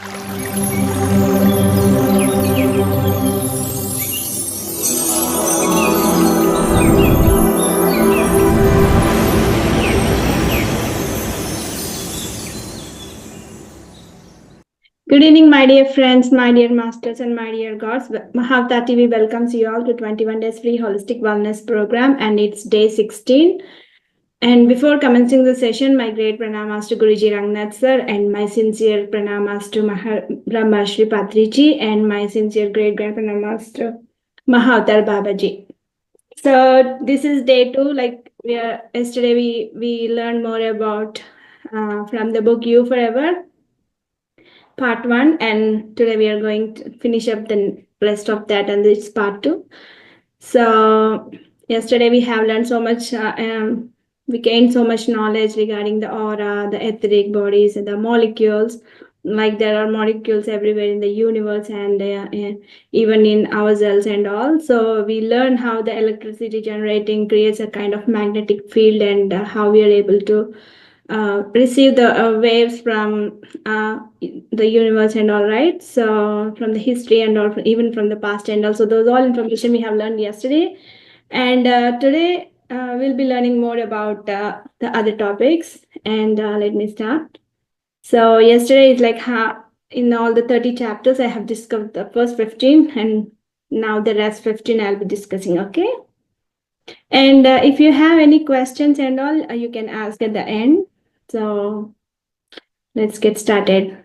Good evening, my dear friends, my dear masters, and my dear gods. Mahavatar TV welcomes you all to 21 Days Free Holistic Wellness Program, and it's day 16. And before commencing the session, my great pranamas to Guruji Rangnath sir, and my sincere pranamas to Brahmashri Patriji, and my sincere great pranamas to Mahavatar Babaji. So this is day 2. Like yesterday, we learned more about from the book You Forever, part 1, and today we are going to finish up the rest of that, and this part 2. So yesterday we have learned so much, we gained so much knowledge regarding the aura, the etheric bodies, and the molecules. Like there are molecules everywhere in the universe, and even in ourselves and all. So we learn how the electricity generating creates a kind of magnetic field, and how we are able to receive the waves from the universe and all, right? So from the history and all, even from the past, and also those all information we have learned yesterday. And today we'll be learning more about the other topics. And let me start. So yesterday is like in all the 30 chapters I have discovered the first 15, and now the rest 15 I'll be discussing. Okay. And if you have any questions and all, you can ask at the end. So let's get started.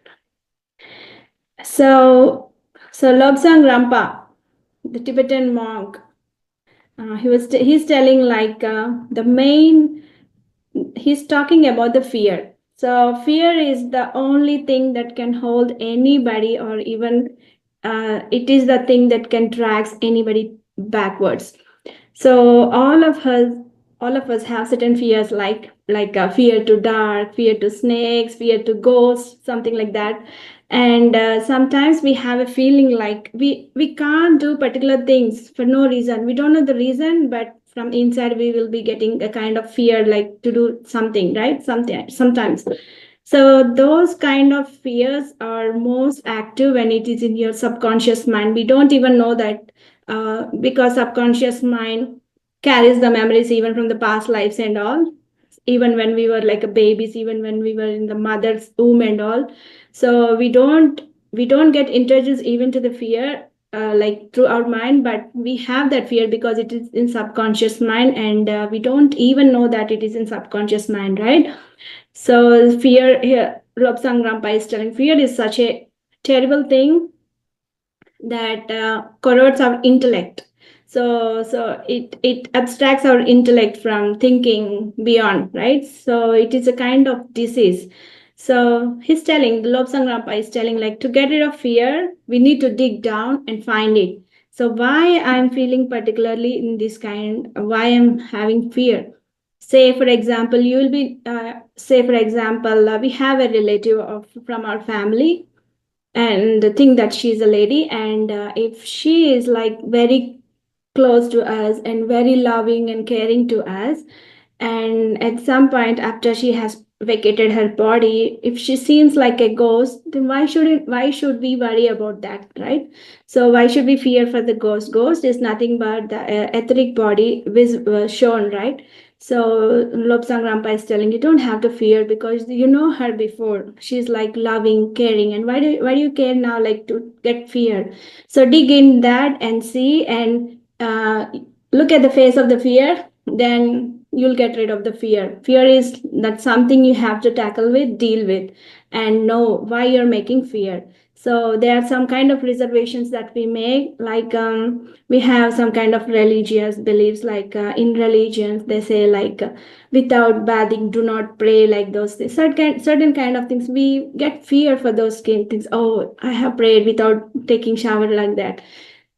So Lobsang Rampa, the Tibetan monk, he's telling like he's talking about the fear. So fear is the only thing that can hold anybody, or even it is the thing that can drag anybody backwards. So all of us have certain fears, like fear to dark, fear to snakes, fear to ghosts, something like that. And sometimes we have a feeling like we can't do particular things for no reason. We don't know the reason, but from inside we will be getting a kind of fear, like to do something, right? Sometimes. So those kind of fears are most active when it is in your subconscious mind. We don't even know that, because subconscious mind carries the memories even from the past lives and all, even when we were like a babies, even when we were in the mother's womb and all. So we don't get introduced even to the fear like through our mind, but we have that fear because it is in subconscious mind, and we don't even know that it is in subconscious mind, right? So fear here, Lobsang Rampa is telling, fear is such a terrible thing that corrodes our intellect. So it abstracts our intellect from thinking beyond, right? So it is a kind of disease. So he's telling, the Lobsang Rampa is telling, like, to get rid of fear, we need to dig down and find it. So why I'm feeling particularly in this kind, why I'm having fear? Say for example, you will be we have a relative from our family, and think that she's a lady, and if she is like very close to us and very loving and caring to us, and at some point after she has vacated her body, if she seems like a ghost, then why should we worry about that, right? So why should we fear for the ghost is nothing but the etheric body shown, right? So Lobsang Rampa is telling, you don't have to fear because you know her before. She's like loving, caring, and why do you care now, like to get fear? So dig in that and see, and look at the face of the fear. Then you'll get rid of the fear. Fear is that something you have to tackle with, deal with, and know why you're making fear. So there are some kind of reservations that we make, like we have some kind of religious beliefs, like in religions they say like without bathing do not pray, like those things. Certain kind of things we get fear for those kind of things. Oh, I have prayed without taking shower, like that.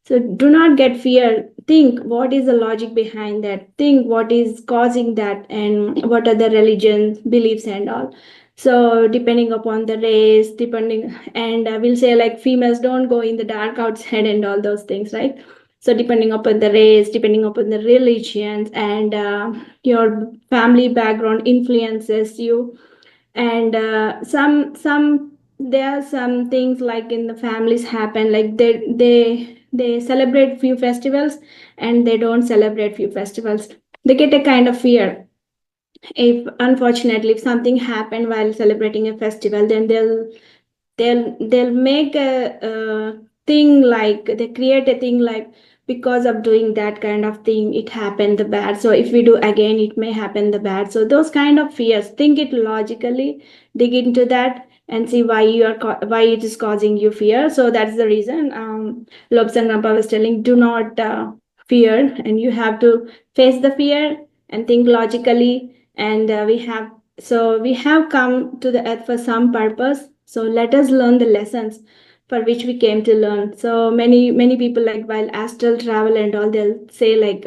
So do not get fear. Think what is the logic behind that. Think what is causing that, and what are the religions, beliefs, and all. So depending upon the race, and we'll say like females don't go in the dark outside and all those things, right? So depending upon the race, depending upon the religions, and your family background influences you, and there are some things like in the families happen, like they celebrate few festivals and they don't celebrate few festivals. They get a kind of fear. If unfortunately if something happened while celebrating a festival, then they'll make a thing, like they create a thing like, because of doing that kind of thing it happened the bad, so if we do again it may happen the bad. So those kind of fears, think it logically, dig into that and see why why it is causing you fear. So that's the reason Lobsang Rampa was telling, do not fear, and you have to face the fear and think logically. And we have come to the earth for some purpose, so let us learn the lessons for which we came to learn. So many people, like while astral travel and all, they'll say like,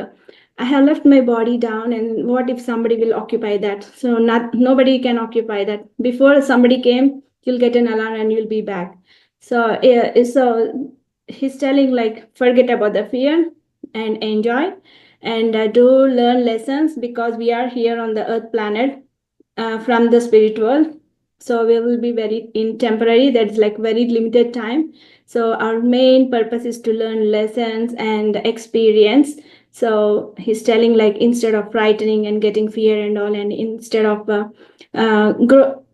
I have left my body down, and what if somebody will occupy that? So nobody can occupy that. Before somebody came, you'll get an alarm and you'll be back. So yeah, so he's telling like, forget about the fear and enjoy, and do learn lessons, because we are here on the earth planet from the spirit world. So we will be very in temporary, that's like very limited time. So our main purpose is to learn lessons and experience. So he's telling like, instead of frightening and getting fear and all, and instead of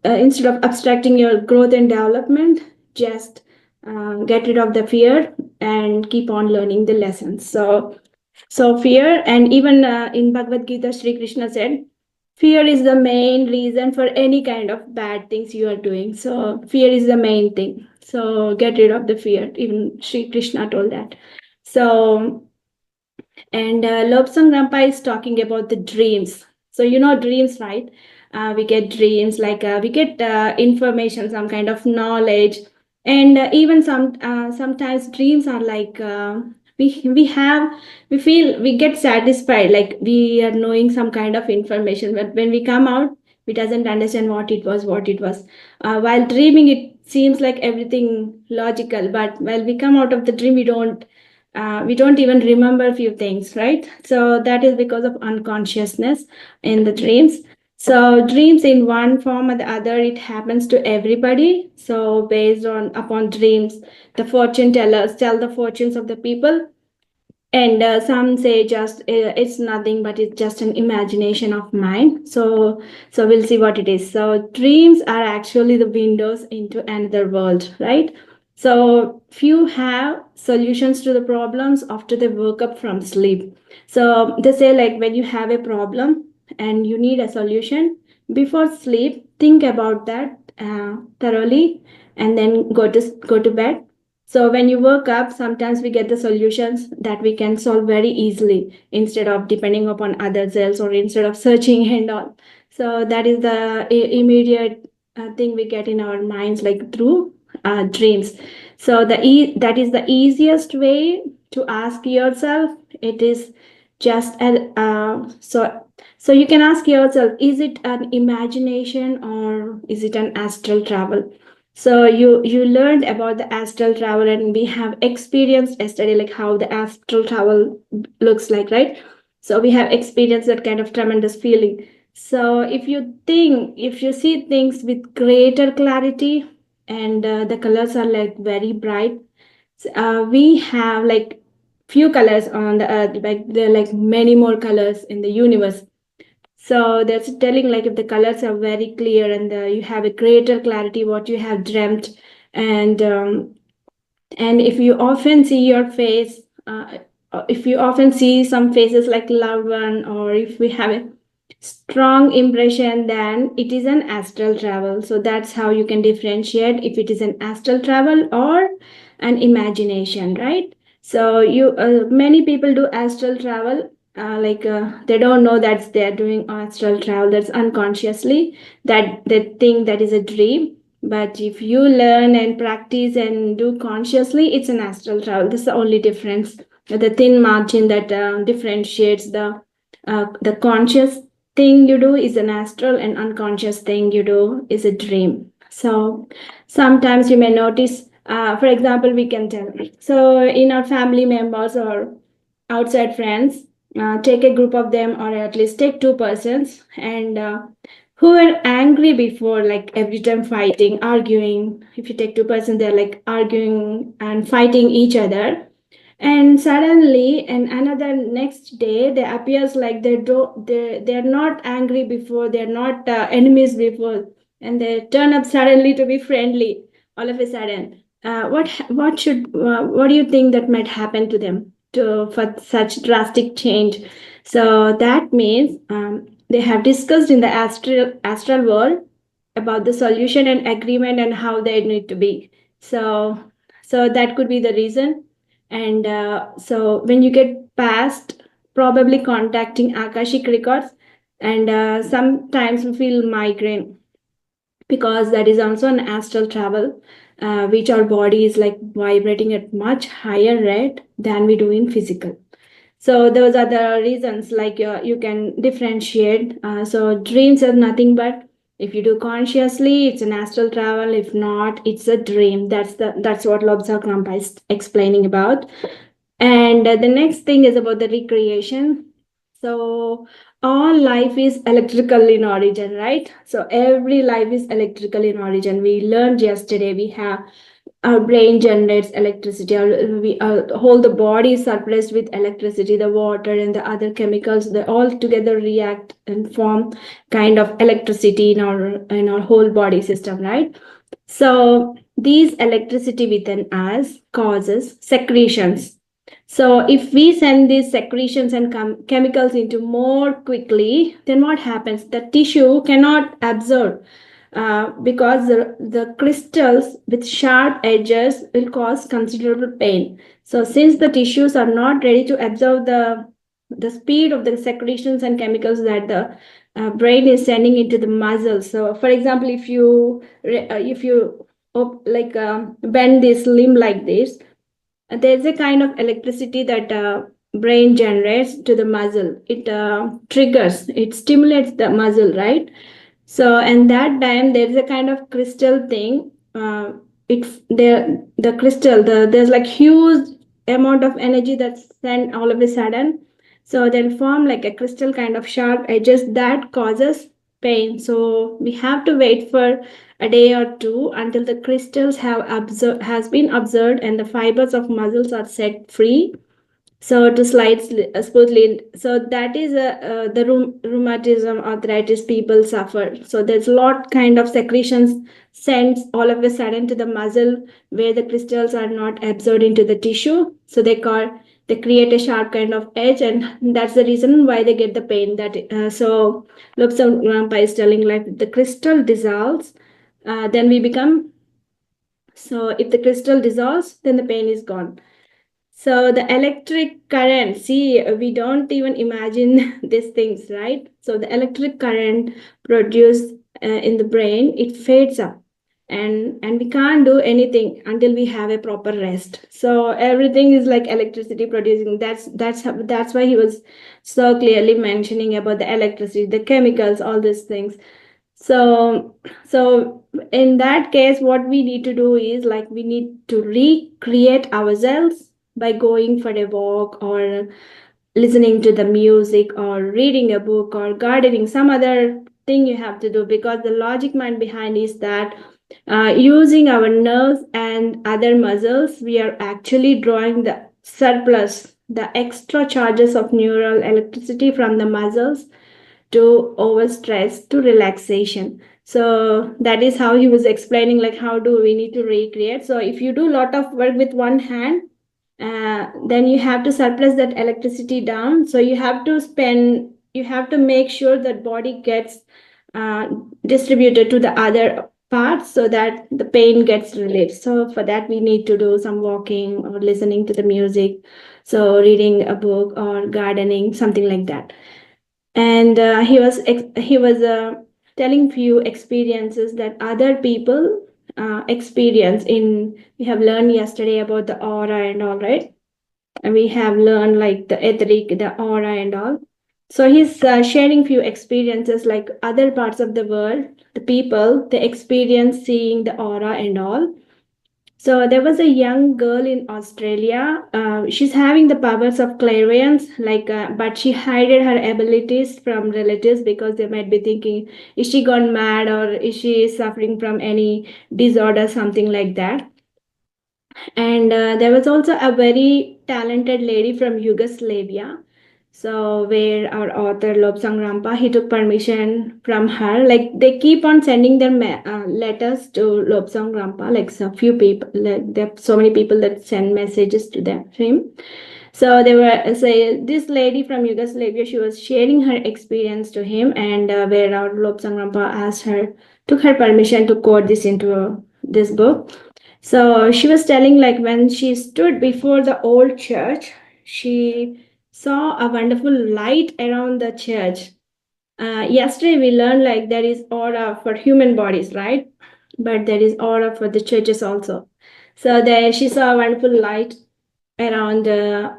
abstracting your growth and development, just get rid of the fear and keep on learning the lessons. So fear, and even in Bhagavad Gita, Sri Krishna said, fear is the main reason for any kind of bad things you are doing. So fear is the main thing. So get rid of the fear. Even Sri Krishna told that. So, and Lobsang Rampa is talking about the dreams. So you know dreams, right? We get dreams, like we get information, some kind of knowledge, and even sometimes dreams are like, we feel we get satisfied, like we are knowing some kind of information, but when we come out, we doesn't understand what it was. While dreaming, it seems like everything logical, but while we come out of the dream, we don't even remember a few things, right? So that is because of unconsciousness in the dreams. So dreams in one form or the other, it happens to everybody. So based on upon dreams, the fortune tellers tell the fortunes of the people, and some say just it's nothing, but it's just an imagination of mine. So we'll see what it is. So dreams are actually the windows into another world, right? So few have solutions to the problems after they woke up from sleep. So they say like, when you have a problem and you need a solution, before sleep, think about that thoroughly, and then go to bed. So when you work up, sometimes we get the solutions that we can solve very easily, instead of depending upon others else, or instead of searching and all. So that is the immediate thing we get in our minds, like through dreams. So that is the easiest way to ask yourself. It is just so you can ask yourself, is it an imagination or is it an astral travel? So you learned about the astral travel, and we have experienced yesterday like how the astral travel looks like, right? So we have experienced that kind of tremendous feeling. So if you see things with greater clarity, and the colors are like very bright, we have like few colors on the earth, like there are like many more colors in the universe. So that's telling like, if the colors are very clear, and you have a greater clarity what you have dreamt, and if you often see your face, if you often see some faces like loved one, or if we have a strong impression, then it is an astral travel. So that's how you can differentiate if it is an astral travel or an imagination, right? So many people do astral travel, they don't know that they're doing astral travel, that's unconsciously, that they think that is a dream. But if you learn and practice and do consciously, it's an astral travel. This is the only difference, the thin margin that differentiates the conscious thing you do is an astral, and unconscious thing you do is a dream. So sometimes you may notice, for example, we can tell, so in our family members or outside friends, take a group of them, or at least take two persons, and who were angry before, like every time fighting, arguing. If you take two persons, they're like arguing and fighting each other. And suddenly, and another next day, they appears like they're not angry before, they're not enemies before, and they turn up suddenly to be friendly all of a sudden. What do you think that might happen to them for such drastic change? So that means they have discussed in the astral world about the solution and agreement and how they need to be. So that could be the reason. And so when you get past, probably contacting akashic records, and sometimes we feel migraine, because that is also an astral travel, which our body is like vibrating at much higher rate than we do in physical. So those are the reasons, like you can differentiate. So dreams are nothing but, if you do consciously, it's an astral travel. If not, it's a dream. That's what Lobsang Krampa is explaining about. And the next thing is about the recreation. So all life is electrical in origin, right? So every life is electrical in origin. We learned yesterday, we have our brain generates electricity. Our whole the body is suppressed with electricity. The water and the other chemicals, they all together react and form kind of electricity in our whole body system, right? So these electricity within us causes secretions. So if we send these secretions and chemicals into more quickly, then what happens? The tissue cannot absorb, because the crystals with sharp edges will cause considerable pain. So since the tissues are not ready to absorb the speed of the secretions and chemicals that the brain is sending into the muscles. So for example, if you bend this limb like this, there's a kind of electricity that brain generates to the muscle. It triggers, it stimulates the muscle, right? So and that time there's a kind of crystal thing. It the crystal, there's like huge amount of energy that's sent all of a sudden. So they'll form like a crystal kind of sharp edges that causes pain. So we have to wait for a day or two until the crystals has been observed and the fibers of muscles are set free, so to slide smoothly. So that is the rheumatism, arthritis people suffer. So there's a lot kind of secretions sent all of a sudden to the muscle where the crystals are not absorbed into the tissue. So they create a sharp kind of edge, and that's the reason why they get the pain. So Lobsang Grandpa is telling, like, the crystal dissolves, then we become. So if the crystal dissolves, then the pain is gone. So the electric current, see, we don't even imagine these things, right? So the electric current produced in the brain, it fades up, and we can't do anything until we have a proper rest. So everything is like electricity producing. That's why he was so clearly mentioning about the electricity, the chemicals, all these things. So in that case, what we need to do is, like, we need to recreate ourselves by going for a walk or listening to the music or reading a book or gardening, some other thing you have to do, because the logic mind behind is that using our nerves and other muscles, we are actually drawing the surplus, the extra charges of neural electricity from the muscles to overstress to relaxation. So that is how he was explaining, like, how do we need to recreate. So if you do a lot of work with one hand, then you have to surplus that electricity down. So you have to make sure that body gets distributed to the other parts so that the pain gets relieved. So for that, we need to do some walking or listening to the music, so reading a book or gardening, something like that. And he was telling few experiences that other people experience. In We have learned yesterday about the aura and all, right? And we have learned like the etheric, the aura and all. So he's sharing few experiences, like other parts of the world, the people, they experience seeing the aura and all. So there was a young girl in Australia. She's having the powers of clairvoyance, but she hided her abilities from relatives because they might be thinking, is she gone mad or is she suffering from any disorder, something like that. And there was also a very talented lady from Yugoslavia. So where our author Lobsang Rampa, he took permission from her. Like they keep on sending their letters to Lobsang Rampa. Like so few people, like there are so many people that send messages to him. So they were say this lady from Yugoslavia. She was sharing her experience to him, and where our Lobsang Rampa asked her, took her permission to quote this into this book. So she was telling, like, when she stood before the old church, she saw a wonderful light around the church. Yesterday we learned like there is aura for human bodies, right? But there is aura for the churches also. So there she saw a wonderful light around the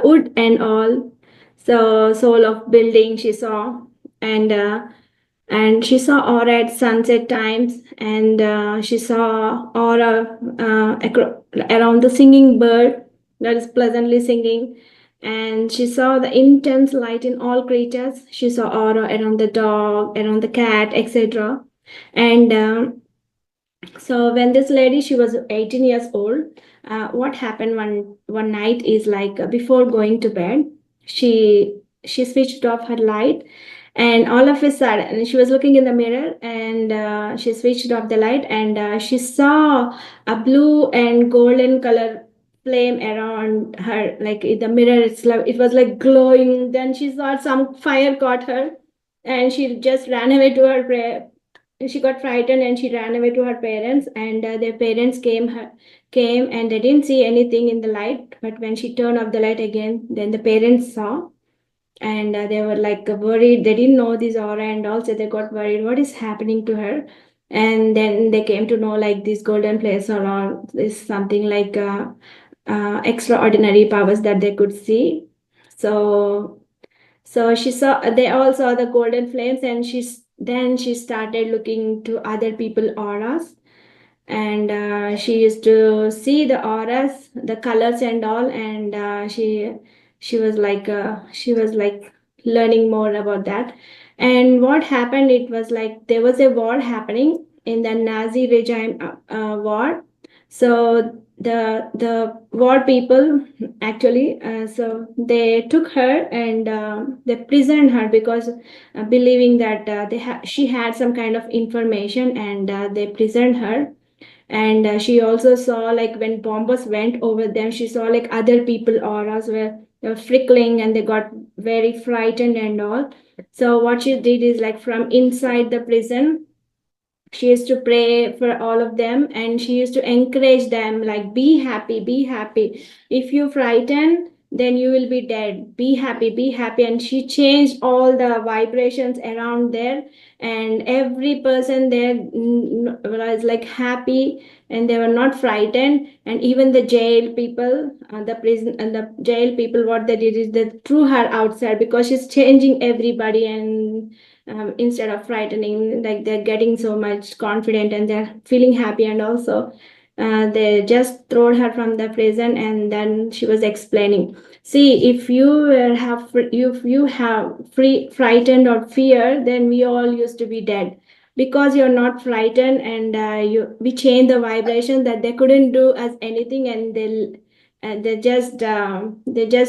wood and all. So soul of building she saw, and she saw aura at sunset times, and she saw aura around the singing bird that is pleasantly singing, and she saw the intense light in all creatures. She saw aura around the dog, around the cat, etc. And so when this lady, she was 18 years old, what happened one night is like before going to bed, she switched off her light, and all of a sudden she was looking in the mirror, and she switched off the light, and she saw a blue and golden color flame around her, like in the mirror. It was like glowing. Then she thought some fire caught her, and she just ran away to her prayer. She got frightened and she ran away to her parents, and their parents came, and they didn't see anything in the light. But when she turned off the light again, then the parents saw, and they were like worried. They didn't know this aura, and also they got worried what is happening to her. And then they came to know like this golden place aura is something like extraordinary powers that they could see. So she saw, they all saw the golden flames, and then she started looking to other people auras, and she used to see the auras, the colors and all, and she was like learning more about that. And what happened, it was like there was a war happening in the Nazi regime war. So the war people actually, so they took her, and they prisoned her because believing that she had some kind of information, and they prisoned her. And she also saw like when bombers went over them, she saw like other people auras were flickering, and they got very frightened and all. So what she did is like from inside the prison, she used to pray for all of them, and she used to encourage them like, be happy, be happy. If you frighten, then you will be dead. Be happy, be happy. And she changed all the vibrations around there, and every person there was like happy, and they were not frightened. And even the jail people, the prison and the jail people, what they did is they threw her outside because she's changing everybody. And instead of frightening, like they're getting so much confident and they're feeling happy. And also they just throw her from the prison. And then she was explaining, see, if you have free frightened or fear, then we all used to be dead, because you're not frightened. And we change the vibration that they couldn't do as anything, and they just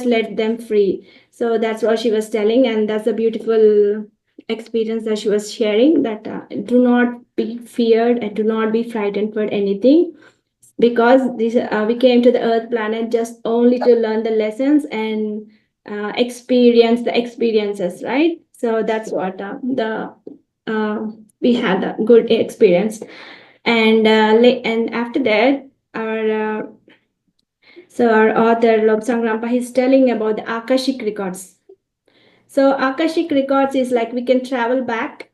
let them free. So that's what she was telling, and that's a beautiful experience that she was sharing, that do not be feared and do not be frightened for anything, because we came to the earth planet just only to learn the lessons and experience the experiences, right? So that's what uh, we had a good experience. And and after that, our author Lobsang Rampa is telling about the Akashic records. So Akashic records is like we can travel back,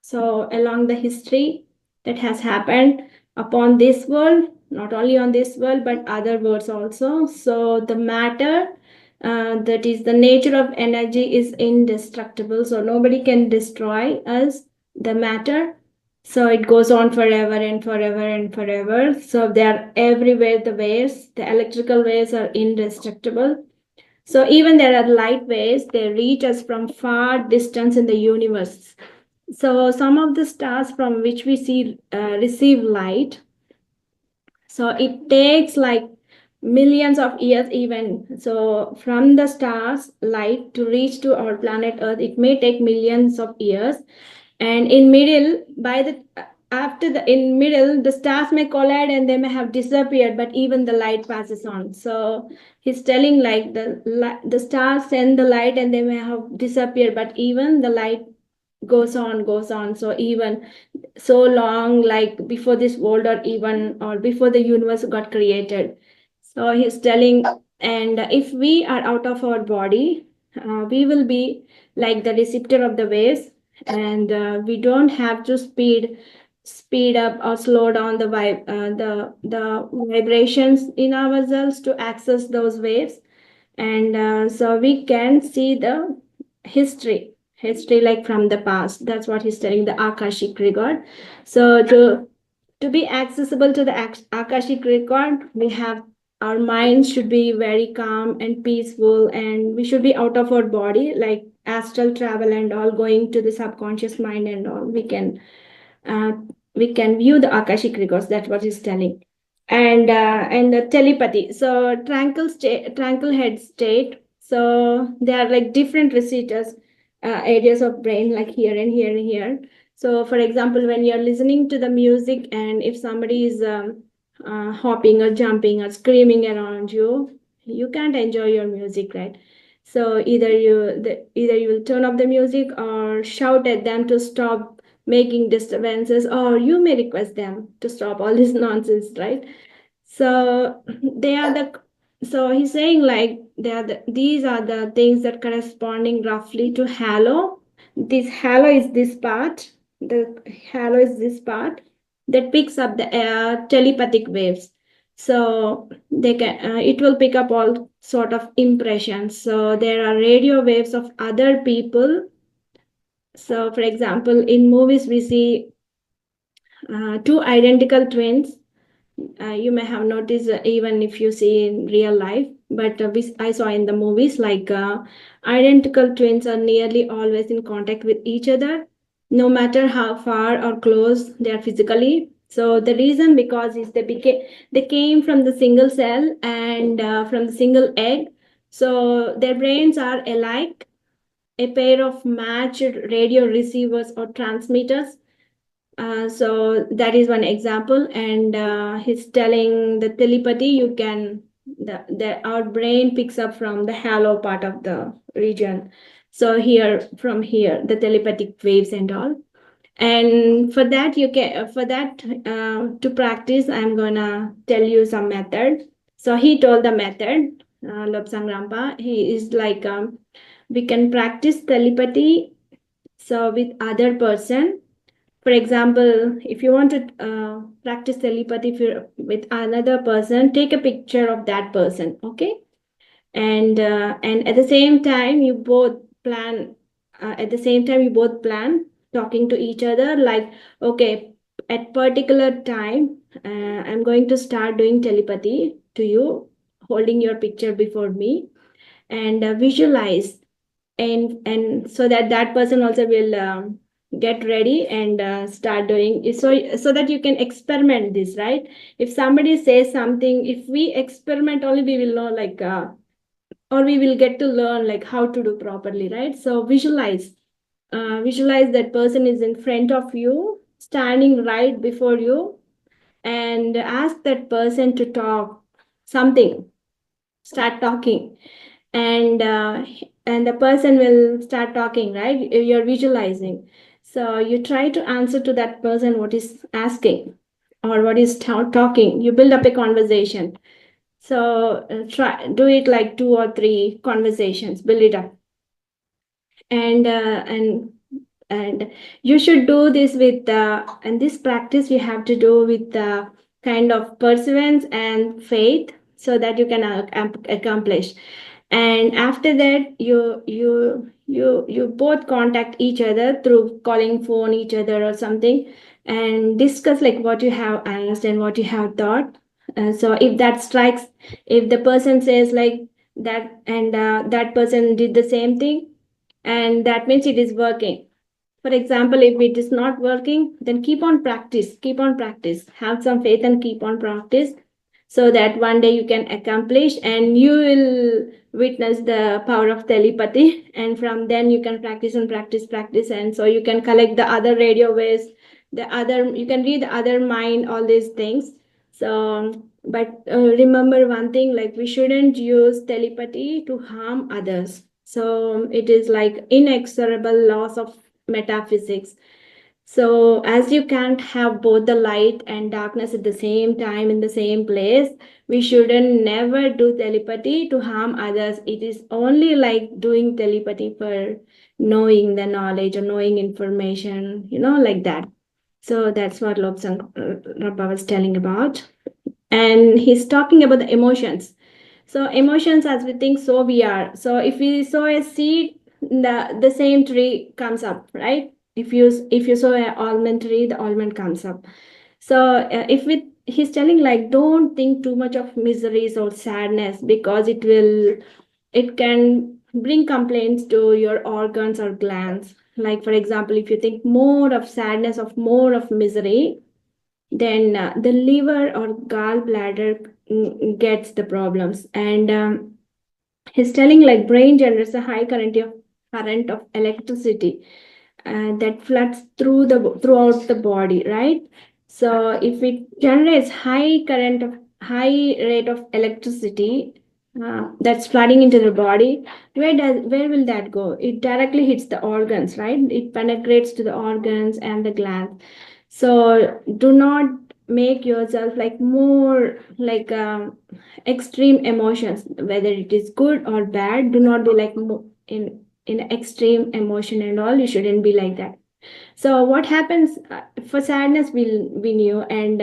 so along the history that has happened upon this world, not only on this world, but other worlds also. So the matter, that is the nature of energy, is indestructible. So nobody can destroy us, the matter. So it goes on forever and forever and forever. So they are everywhere, the waves, the electrical waves are indestructible. So even there are light waves, they reach us from far distance in the universe. So some of the stars from which we see receive light. So it takes like millions of years even. So from the stars light to reach to our planet Earth, it may take millions of years. And in middle, by the after the in middle, the stars may collide and they may have disappeared, but even the light passes on. So he's telling like the stars send the light and they may have disappeared, but even the light goes on. So even so long, like before this world or even or before the universe got created. So he's telling, and if we are out of our body, we will be like the receptor of the waves, and we don't have to speed up or slow down the vibrations in ourselves to access those waves. And so we can see the history like from the past. That's what he's telling, the akashic record. So to be accessible to the akashic record, we have our minds should be very calm and peaceful, and we should be out of our body, like astral travel and all, going to the subconscious mind and all. Uh, we can view the akashic records. That's what he's telling. And the telepathy. So tranquil head state. So they are like different receptors, areas of brain, like here and here and here. So for example, when you're listening to the music, and if somebody is hopping or jumping or screaming around you, you can't enjoy your music, right? So either you will turn off the music or shout at them to stop making disturbances, or you may request them to stop all this nonsense, right? So they are the so he's saying like these are the things that corresponding roughly to halo. This halo is this part. The halo is this part that picks up the telepathic waves. So they can it will pick up all sort of impressions. So there are radio waves of other people. So for example, in movies we see two identical twins. You may have noticed, even if you see in real life, but I saw in the movies like identical twins are nearly always in contact with each other, no matter how far or close they are physically. So the reason because is they came from the single cell and from the single egg. So their brains are alike, a pair of matched radio receivers or transmitters. So that is one example, and he's telling the telepathy you can our brain picks up from the halo part of the region. So from here the telepathic waves and all. And for that to practice, I'm gonna tell you some method. So he told the method, Lobsang Rampa. He is like we can practice telepathy so with other person. For example, if you want to practice telepathy with another person, take a picture of that person, okay? And at the same time, you both plan. At the same time, you both plan talking to each other. Like, okay, at particular time, I'm going to start doing telepathy to you, holding your picture before me, and visualize, and so that that person also will get ready and start doing it, so that you can experiment this, right? If somebody says something, if we experiment only, we will know like or we will get to learn like how to do properly, right? So visualize that person is in front of you, standing right before you, and ask that person to talk something, start talking, and and the person will start talking, right? You're visualizing, so you try to answer to that person what is asking or what is talking. You build up a conversation. So try do it like 2 or 3 conversations, build it up. And you should do this with and this practice you have to do with kind of perseverance and faith, so that you can accomplish. And after that, you both contact each other through calling phone each other or something, and discuss like what you have asked and what you have thought. So if that strikes, if the person says like that, and that person did the same thing, and that means it is working. For example, if it is not working, then keep on practice, have some faith and keep on practice, so that one day you can accomplish and you will witness the power of telepathy. And from then you can practice and practice, and so you can collect the other radio waves, you can read the other mind, all these things. So but remember one thing, like we shouldn't use telepathy to harm others. So it is like inexorable laws of metaphysics. So as you can't have both the light and darkness at the same time in the same place, we shouldn't never do telepathy to harm others. It is only like doing telepathy for knowing the knowledge or knowing information, like that. So that's what Lobsang Rabba was telling about. And he's talking about the emotions. So emotions, as we think, so we are. So if we sow a seed, the same tree comes up, right? If you sow an almond tree, the almond comes up. So if we he's telling like, don't think too much of miseries or sadness, because it can bring complaints to your organs or glands. Like for example, if you think more of sadness, of more of misery, then the liver or gallbladder gets the problems. And he's telling like brain generates a high current of electricity that floods throughout the body, right? So if it generates high rate of electricity that's flooding into the body, where will that go? It directly hits the organs, right? It penetrates to the organs and the glands. So do not make yourself like more like extreme emotions, whether it is good or bad. Do not be like in extreme emotion and all. You shouldn't be like that. So what happens for sadness, we knew. And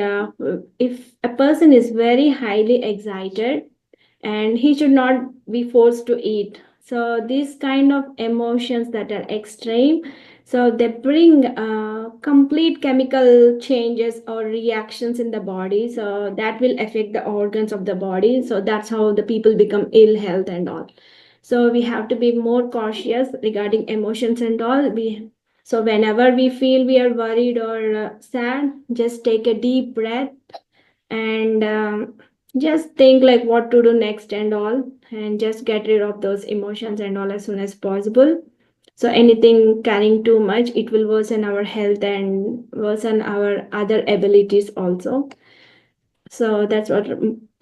if a person is very highly excited, and he should not be forced to eat. So these kind of emotions that are extreme, so they bring complete chemical changes or reactions in the body, so that will affect the organs of the body. So that's how the people become ill health and all. So we have to be more cautious regarding emotions and all. So whenever we feel we are worried or sad, just take a deep breath, and just think like what to do next and all, and just get rid of those emotions and all as soon as possible. So anything carrying too much, it will worsen our health and worsen our other abilities also. So that's what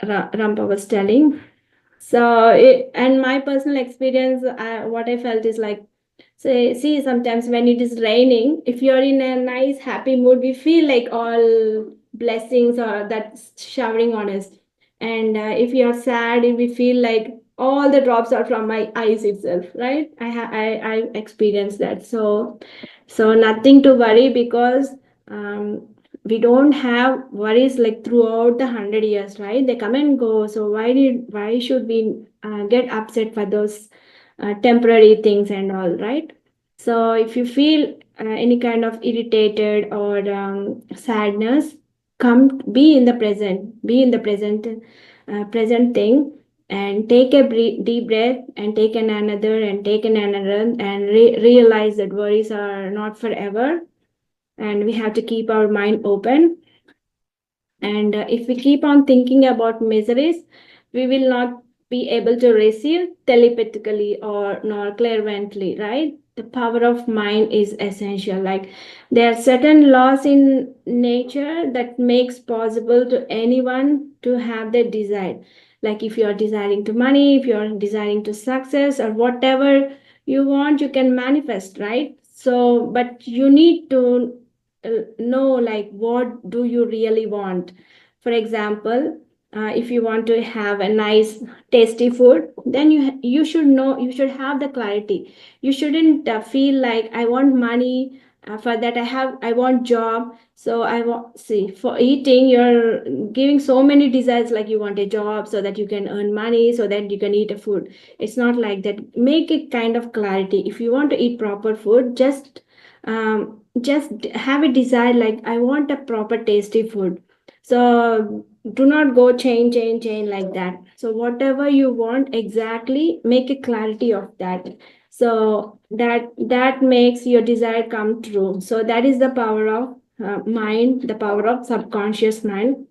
Rampa was telling. So and my personal experience, what I felt is like, see, sometimes when it is raining, if you're in a nice happy mood, we feel like all blessings are that's showering on us. And if you're sad, we feel like all the drops are from my eyes itself, right? I experienced that. So nothing to worry, because um, we don't have worries like throughout the 100 years, right? They come and go. So why should we get upset for those temporary things and all, right? So if you feel any kind of irritated or sadness, come be in the present thing, and take a deep breath, and take another, and take another, and realize that worries are not forever, and we have to keep our mind open. And if we keep on thinking about miseries, we will not be able to receive telepathically or nor clairvoyantly, right? The power of mind is essential. Like there are certain laws in nature that makes possible to anyone to have their desire. Like if you are desiring to money, if you are desiring to success, or whatever you want, you can manifest, right? So, but you need to know like what do you really want. For example, if you want to have a nice tasty food, then you should know, you should have the clarity. You shouldn't feel like I want money, for that I want job. So I want, see, for eating you're giving so many desires, like you want a job so that you can earn money, so that you can eat a food. It's not like that. Make it kind of clarity. If you want to eat proper food, just just have a desire like I want a proper tasty food. So do not go chain like that. So whatever you want exactly, make a clarity of that. So that makes your desire come true. So that is the power of mind, the power of subconscious mind.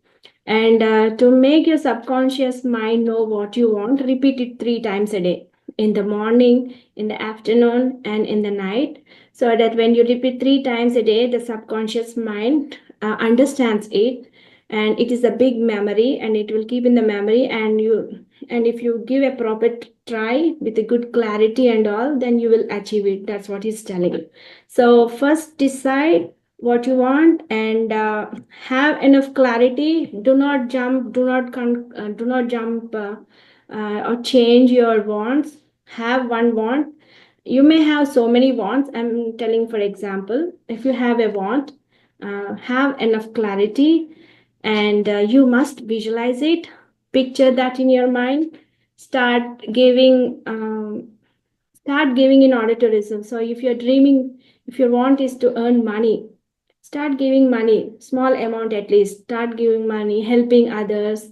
And to make your subconscious mind know what you want, repeat it 3 times a day, in the morning, in the afternoon, and in the night, so that when you repeat 3 times a day, the subconscious mind understands it, and it is a big memory, and it will keep in the memory. And if you give a proper try with a good clarity and all, then you will achieve it. That's what he's telling you. So first decide what you want, and have enough clarity. Do not jump, do not jump or change your wants. Have one want. You may have so many wants. I'm telling, for example, if you have a want, have enough clarity, and you must visualize it, picture that in your mind, start giving in order to receive. So if you're dreaming, if your want is to earn money, start giving money, small amount at least. Start giving money, helping others,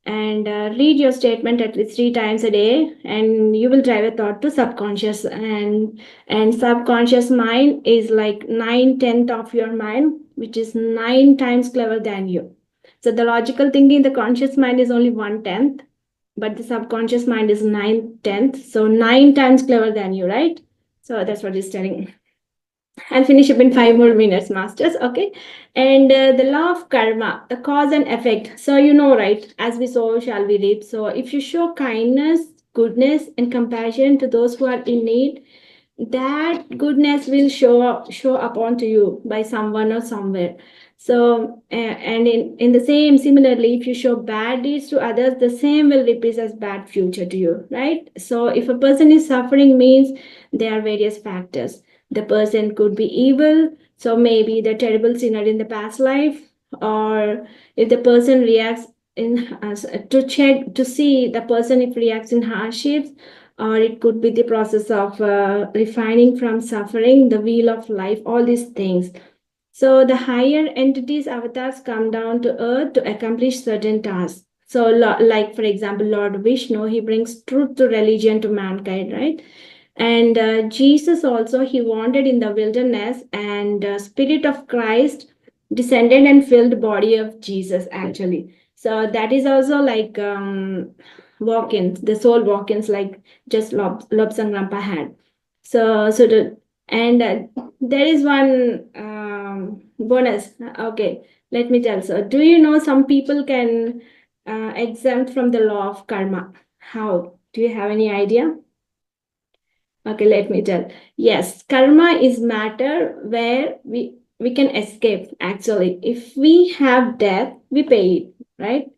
and read your statement at least 3 times a day, and you will drive a thought to subconscious. And subconscious mind is like 9/10 of your mind, which is 9 times clever than you. So the logical thinking, the conscious mind is only 1/10, but the subconscious mind is 9/10, so 9 times clever than you, right? So that's what he's telling. I'll finish up in 5 more minutes, masters. Okay. And the law of karma, the cause and effect. So, you know, right? As we sow, shall we reap. So, if you show kindness, goodness, and compassion to those who are in need, that goodness will show up onto you by someone or somewhere. So and in the same, similarly, if you show bad deeds to others, the same will repeat as bad future to you, right? So if a person is suffering, means there are various factors. The person could be evil, so maybe the terrible sinner in the past life. Or if the person reacts in to check to see the person if reacts in hardships, or it could be the process of refining from suffering, the wheel of life, all these things. So the higher entities, avatars, come down to earth to accomplish certain tasks. So like, for example, Lord Vishnu, he brings truth to religion to mankind, right? And Jesus also, he wandered in the wilderness, and Spirit of Christ descended and filled the body of Jesus, actually. So that is also like walk-ins, the soul walk-ins, like just Lobsang Rampa had. So the and there is one bonus. Okay, let me tell. So, do you know some people can exempt from the law of karma? How? Do you have any idea? Okay, let me tell. Yes, karma is matter where we can escape. Actually, if we have debt, we pay it, right?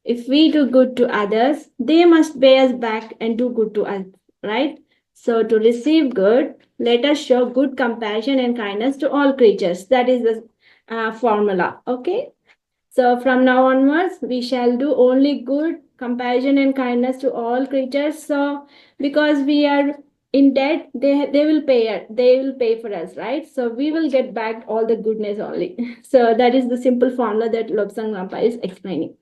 If we do good to others, they must pay us back and do good to us, right? So to receive good, let us show good compassion and kindness to all creatures. That is the formula. Okay. So from now onwards, we shall do only good, compassion, and kindness to all creatures. So because we are in debt, they will pay it. They will pay for us, right? So we will get back all the goodness only. So that is the simple formula that Lobsang Rampa is explaining.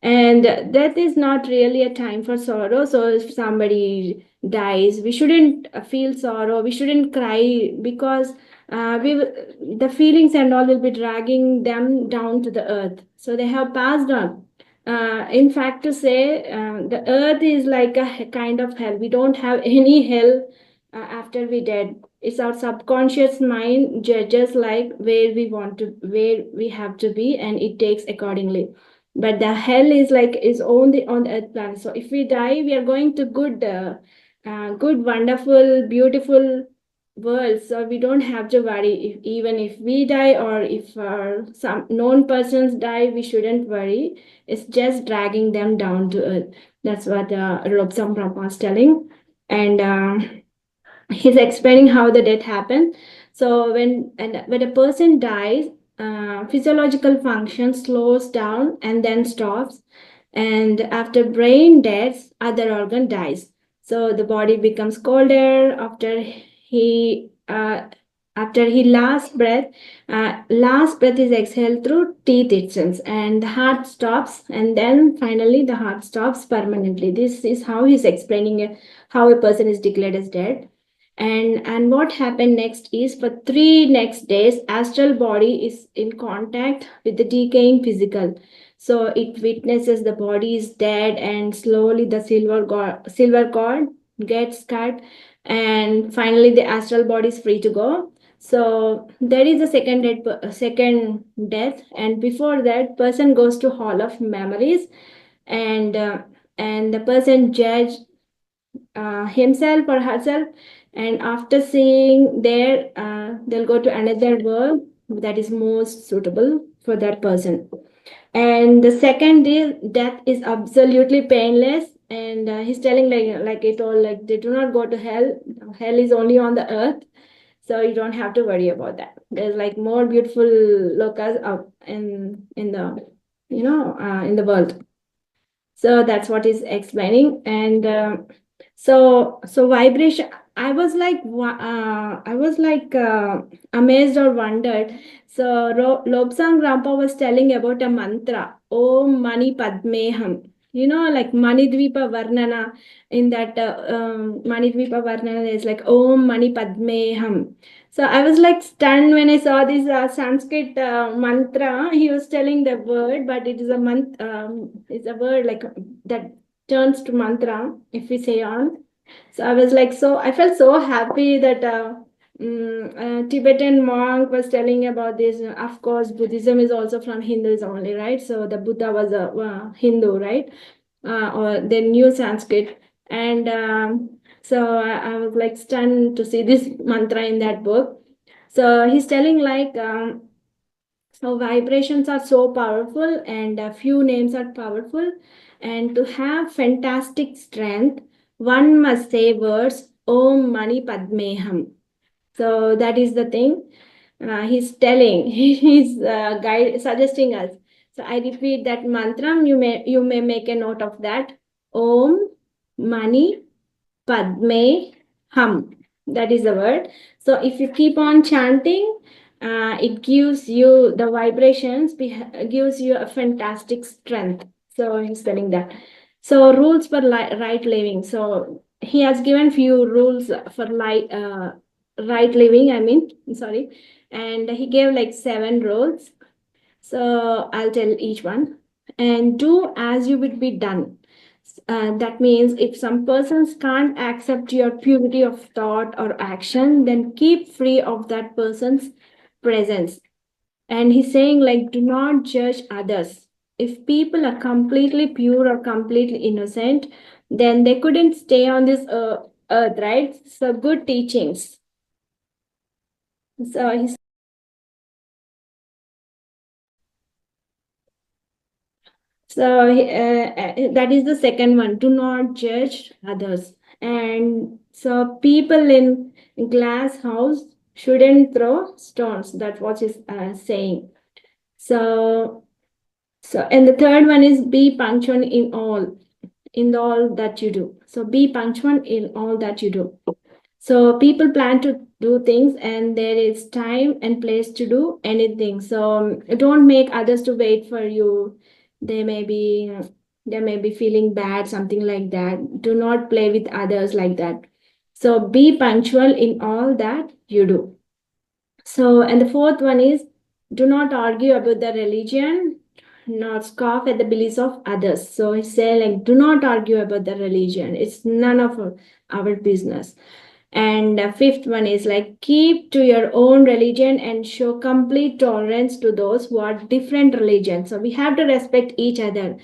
And death is not really a time for sorrow. So if somebody dies, we shouldn't feel sorrow. We shouldn't cry, because the feelings and all will be dragging them down to the earth. So they have passed on. In fact, to say the earth is like a kind of hell. We don't have any hell after we dead. It's our subconscious mind judges like where we have to be, and it takes accordingly. But the hell is like is only on the earth planet. So if we die, we are going to good, wonderful, beautiful world. So we don't have to worry. Even if we die, or if some known persons die, we shouldn't worry. It's just dragging them down to earth. That's what Robsam Brahma is telling. And he's explaining how the death happened. So when a person dies, physiological function slows down and then stops. And after brain death, other organ dies. So the body becomes colder after he After he last breath is exhaled through teeth itself, and the heart stops, and then finally the heart stops permanently. This is how he's explaining how a person is declared as dead. And what happened next is, for 3 next days, astral body is in contact with the decaying physical. So it witnesses the body is dead, and slowly the silver cord gets cut, and finally the astral body is free to go. So there is a second death, and before that, person goes to hall of memories, and the person judge himself or herself, and after seeing there, they'll go to another world that is most suitable for that person. And the second death is absolutely painless, and he's telling, like I told, like, they do not go to hell. Hell is only on the earth, so you don't have to worry about that. There's like more beautiful lokas up in the in the world. So that's what he's explaining. And so vibration, I was like amazed or wondered. So Lobsang Rampa was telling about a mantra, Om Mani Padmeham. Like Manidvipa Varnana. In that Manidvipa Varnana is like Om Mani Padmeham. So I was like stunned when I saw this Sanskrit mantra. He was telling the word, but it is it's a word like that turns to mantra if we say on. So I was like, I felt so happy that Tibetan monk was telling about this. Of course, Buddhism is also from Hinduism only, right? So the Buddha was a Hindu, right? Or they knew Sanskrit. And so I was like stunned to see this mantra in that book. So he's telling like, so vibrations are so powerful, and a few names are powerful. And to have fantastic strength, one must say words Om Mani Padmeham. So that is the thing he's telling. He's suggesting us. So I repeat that mantra. You may make a note of that. Om Mani Padme Hum. That is the word. So if you keep on chanting, it gives you the vibrations, gives you a fantastic strength. So he's telling that. So rules for right living. So he has given few rules for right living. Sorry, and he gave like 7 rules. So I'll tell each one. And do as you would be done. That means if some persons can't accept your purity of thought or action, then keep free of that person's presence. And he's saying, like, do not judge others. If people are completely pure or completely innocent, then they couldn't stay on this earth, right? So good teachings. So he's that is the second one. Do not judge others. And so people in glass house shouldn't throw stones. That's what he's saying. So and the third one is be punctual in all that you do. So be punctual in all that you do. So people plan to do things, and there is time and place to do anything. So don't make others to wait for you. They may be feeling bad, something like that. Do not play with others like that. So be punctual in all that you do. So, and the fourth one is, do not argue about the religion, not scoff at the beliefs of others. So he say, like, do not argue about the religion. It's none of our business. And the fifth one is like, keep to your own religion and show complete tolerance to those who are different religions. So we have to respect each other.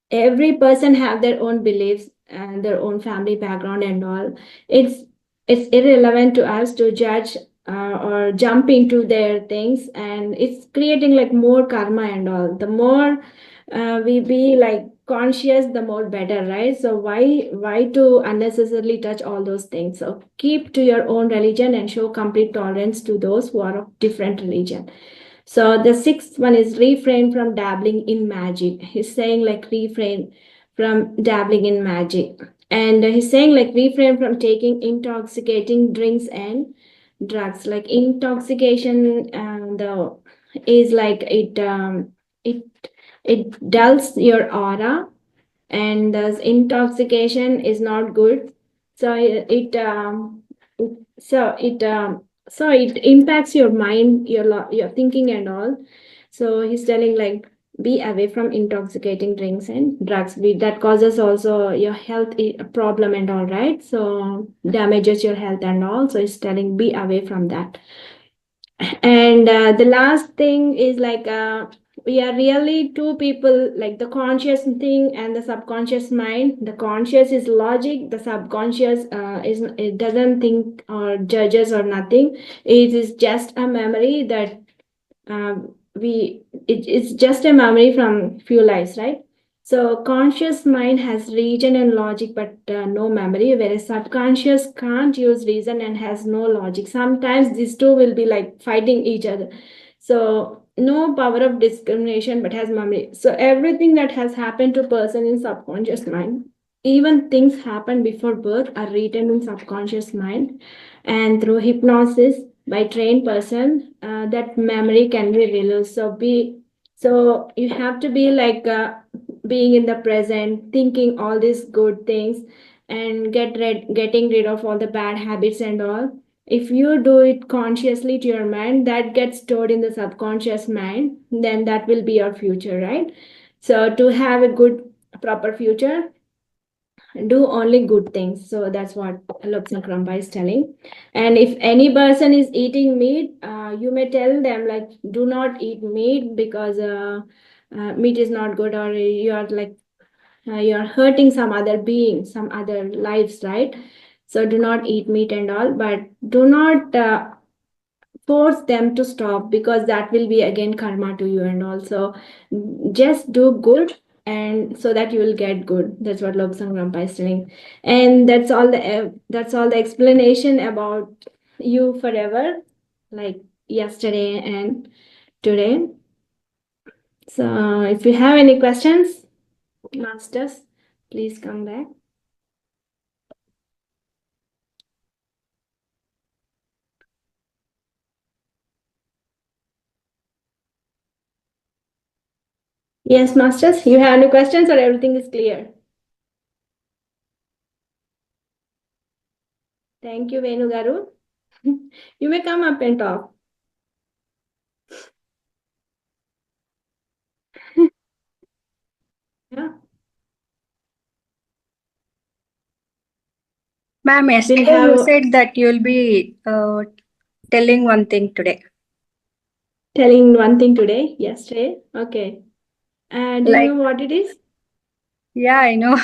Every person have their own beliefs and their own family background and all. It's irrelevant to us to judge or jump into their things, and it's creating like more karma and all. The more we be like conscious, the more better, right? So why to unnecessarily touch all those things? So keep to your own religion and show complete tolerance to those who are of different religion. So the sixth one is refrain from dabbling in magic. He's saying like refrain from dabbling in magic. And he's saying like refrain from taking intoxicating drinks and drugs like intoxication, is like it it dulls your aura, and thus intoxication is not good. So so it impacts your mind, your thinking and all. So he's telling like be away from intoxicating drinks and drugs. That causes also your health problem and all, right? So damages your health and all. So he's telling be away from that. And the last thing is like we are really two people, like the conscious thing and the subconscious mind. The conscious is logic, the subconscious is it doesn't think or judges or nothing. It is just a memory that it's just a memory from few lives, right? So conscious mind has reason and logic, but no memory, whereas subconscious can't use reason and has no logic. Sometimes these two will be like fighting each other. So no power of discrimination, but has memory. So everything that has happened to person in subconscious mind, even things happen before birth, are written in subconscious mind, and through hypnosis by trained person, that memory can be released. So you have to be like being in the present, thinking all these good things, and getting rid of all the bad habits and all. If you do it consciously to your mind, that gets stored in the subconscious mind, then that will be your future, right? So to have a good proper future, do only good things. So that's what Loksankrampa is telling. And if any person is eating meat, you may tell them like, do not eat meat because meat is not good, or you are like you are hurting some other being, some other lives, right? So do not eat meat and all, but do not force them to stop, because that will be again karma to you. And also just do good, and so that you will get good. That's what Lobsang Rampa is telling. And that's all the explanation about you forever, like yesterday and today. So if you have any questions, masters, please come back. Yes, masters, you have any questions or everything is clear? Thank you, Venu Garu. You may come up and talk. Yeah. Ma'am, We'll yesterday you have said that you'll be telling one thing today. telling one thing today, yesterday. Okay. Do you know Like, what it is? yeah, I know.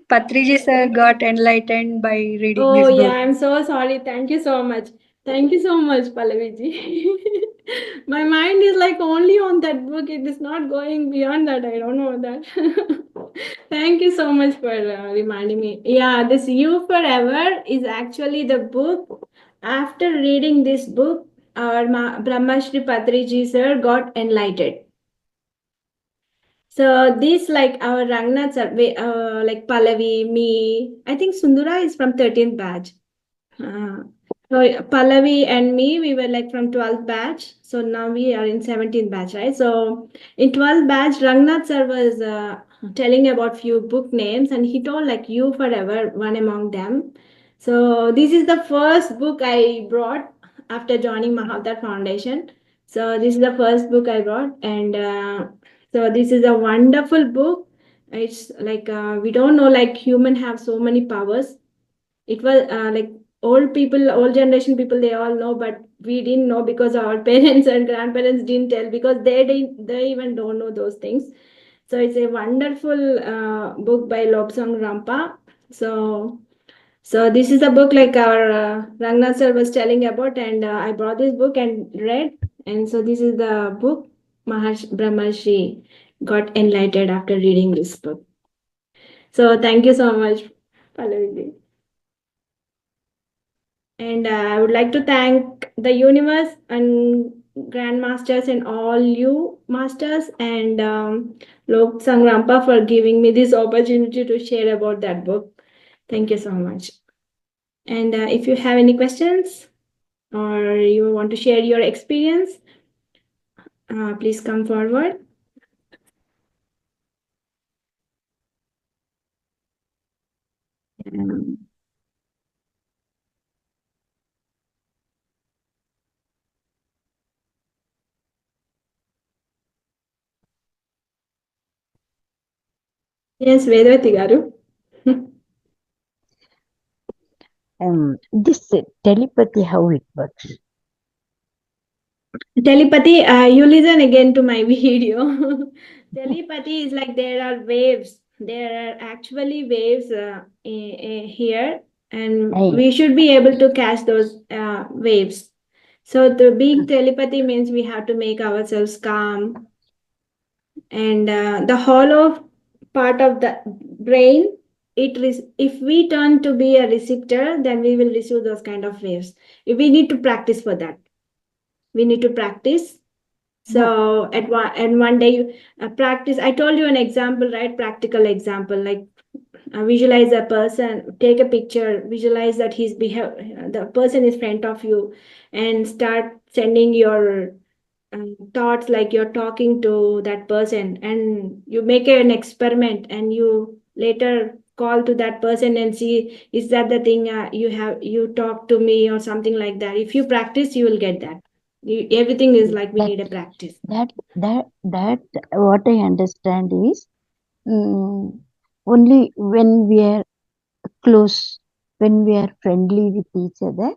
Patriji sir got enlightened by reading Oh, this yeah, book. I'm so sorry. Thank you so much. Thank you so much, Pallaviji. My mind is like only on that book. It is not going beyond that. I don't know that. Thank you so much for reminding me. Yeah, this You Forever is actually the book. After reading this book, our Brahmashri Patriji sir got enlightened. So these like our Rangnats are like Pallavi, me. I think Sundara is from 13th batch. Uh, so Pallavi and me, we were like from 12th batch. So now we are in 17th batch, right? So in 12th batch, Rangnath sir was telling about few book names, and he told like You Forever, one among them. So this is the first book I brought after joining Mahavatar Foundation. So this is the first book I brought, and so this is a wonderful book. It's like we don't know like human have so many powers. It was like old people, old generation people, they all know, but we didn't know because our parents and grandparents didn't tell, because they even don't know those things. So it's a wonderful book by Lobsang Rampa. So this is the book like our Rangnath sir was telling about, and I brought this book and read. And so this is the book Brahmashi got enlightened after reading this book. So thank you so much, Pallavi. And I would like to thank the universe and grandmasters and all you masters, and Lok Sangrampa for giving me this opportunity to share about that book. Thank you so much. And if you have any questions or you want to share your experience, please come forward. Um, yes, Vedavati garu. This telepathy, how it works? Telepathy, you listen again to my video. Telepathy is like there are waves. There are actually waves here, and I, we should be able to catch those waves. So the being telepathy means we have to make ourselves calm, and the hollow part of the brain. If we turn to be a receptor, then we will receive those kind of waves. We need to practice for that. We need to practice. So at one day you practice. I told you an example, right? Practical example, like visualize a person, take a picture, visualize that the person is front of you, and start sending your thoughts like you're talking to that person, and you make an experiment, and you later call to that person and see, is that the thing you talk to me or something like that. If you practice, you will get that. Everything is like we that need a practice. that what I understand is only when we are close, when we are friendly with each other,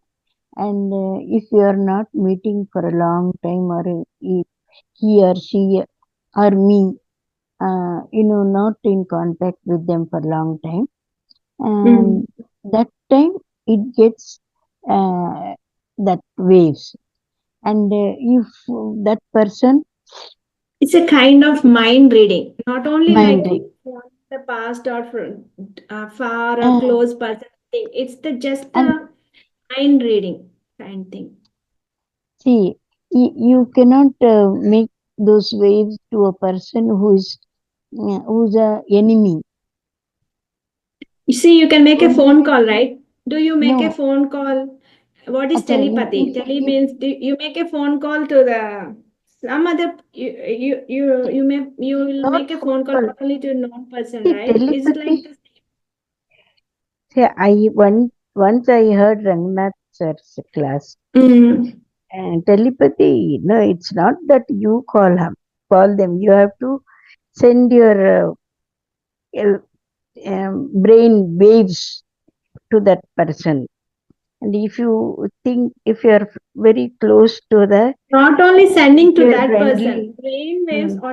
and if you are not meeting for a long time, or if he or she or me, not in contact with them for a long time, and that time it gets that waves, and if that person It's a kind of mind reading, not only like mind it, from the past or from far or uh, close person thing. It's the just and the mind reading kind thing. see, you cannot make those waves to a person who's a enemy. You see, you can make a Only phone call, right? Do you make a no, phone call? What is acha, telepathy? Tele means you make a phone call to the some other you will not make a phone phone call call. not only to a known person, See, right? Is it telepathy. like this? See, once I heard Rangnath sir's class, Mm. and telepathy. No, it's not that you call them. You have to send your brain waves to that person. And if you think, if you are very close to the, Not only if sending to you are that person, friendly, brain waves mm,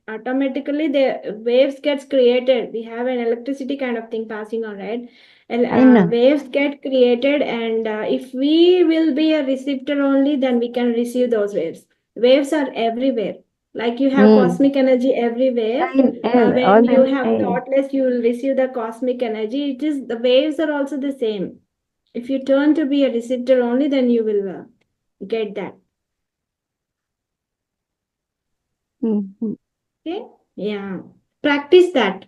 automatically the waves gets created. We have an electricity kind of thing passing on, right? And I know. waves get created, and if we will be a receptor only, then we can receive those waves. Waves are everywhere. Like you have Mm, cosmic energy everywhere. When all you that. have thoughtless, you will receive the cosmic energy. It is the waves are also the same. If you turn to be a receptor only, then you will get that. Mm, Okay. Yeah. Practice that.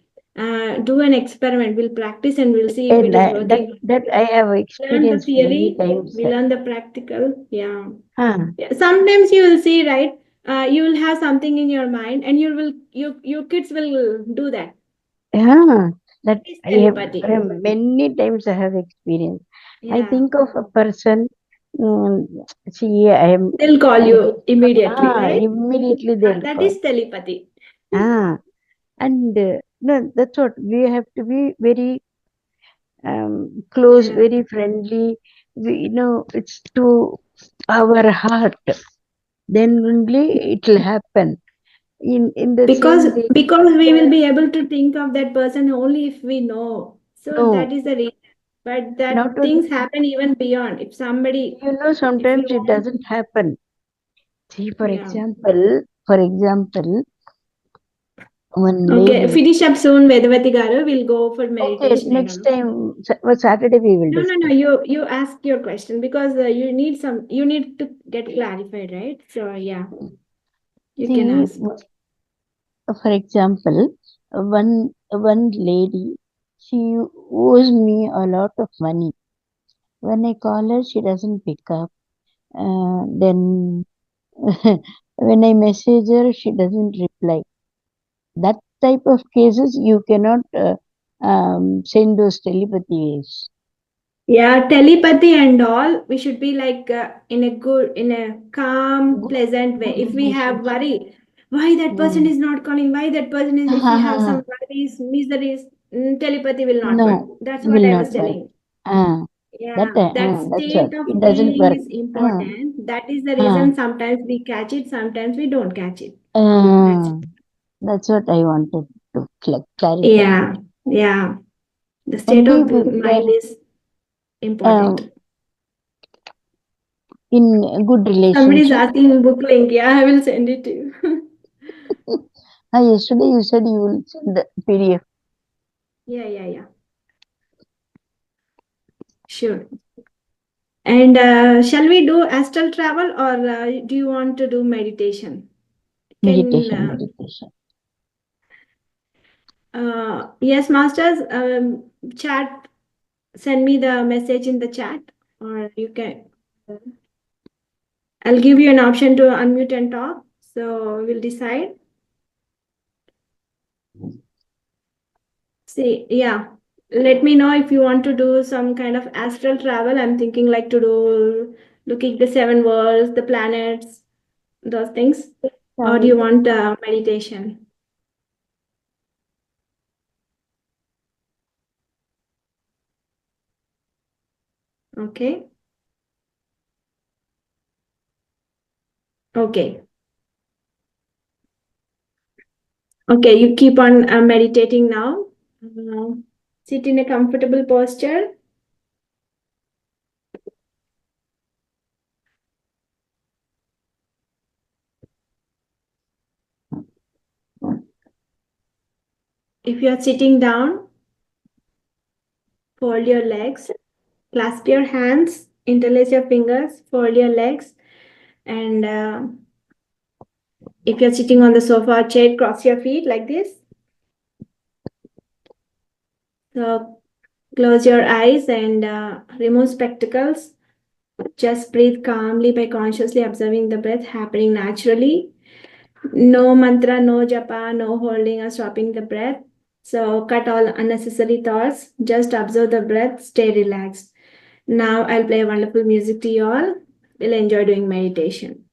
Do an experiment. We'll practice and we'll see if it and is working. that I have Learn the experienced many theory. times. We learn the practical. Yeah. Huh. Yeah. Sometimes you will see, right? You will have something in your mind, and your kids will do that. Yeah, that It's I have telepathy. many times I have experienced. I Yeah. think of a person, see, I am, They'll call you immediately, right? immediately they'll That call. is telepathy. Ah, and no, that's what we have to be very close, Yeah. very friendly. It's to our heart. Then only it will happen. In the because same way, because we will be able to think of that person only if we know, so no, that is the reason. But that not only, things happen even beyond. If somebody, if you sometimes it want, doesn't happen. See, yeah. for example, one Okay, lady. finish up soon, Vedavati garu. We'll go for Okay, meditation and next all. time, Saturday we will No. discuss. You ask your question because you need to get clarified, right? So yeah, you can See, ask. for example, one lady, she owes me a lot of money. When I call her, she doesn't pick up. Then when I message her, she doesn't reply. That type of cases, you cannot send those telepathy waves. Yeah, telepathy and all, we should be like in a calm, pleasant way. If we have worry, why that person is not calling, why that person is, if we have some worries, miseries, telepathy will not work. No, That's what will I not was work. telling. Ah, Yeah, that that's what. state of It doesn't being work. is important. That is the Ah, reason sometimes we catch it, sometimes we don't catch it. That's ah, that's what I wanted to clarify. yeah, yeah. The state Only of we mind are is important. in a good Somebody is relationship. asking book link. Yeah, I will send it to you. Yesterday you said you will send the PDF. Yeah. Sure. And shall we do astral travel or do you want to do meditation? Meditation. Yes, masters, chat, send me the message in the chat, or you can, I'll give you an option to unmute and talk. So we'll decide. See, yeah. Let me know if you want to do some kind of astral travel. I'm thinking like to do looking the seven worlds, the planets, those things. Or do you want meditation? Okay. Okay. Okay, you keep on meditating now. Uh, Sit in a comfortable posture. If you are sitting down, fold your legs, clasp your hands, interlace your fingers, fold your legs, and if you're sitting on the sofa or chair, cross your feet like this. So close your eyes and remove spectacles. Just breathe calmly by consciously observing the breath happening naturally. No mantra, no japa, no holding or stopping the breath. So cut all unnecessary thoughts. Just observe the breath. Stay relaxed. Now I'll play wonderful music to you all. We'll enjoy doing meditation.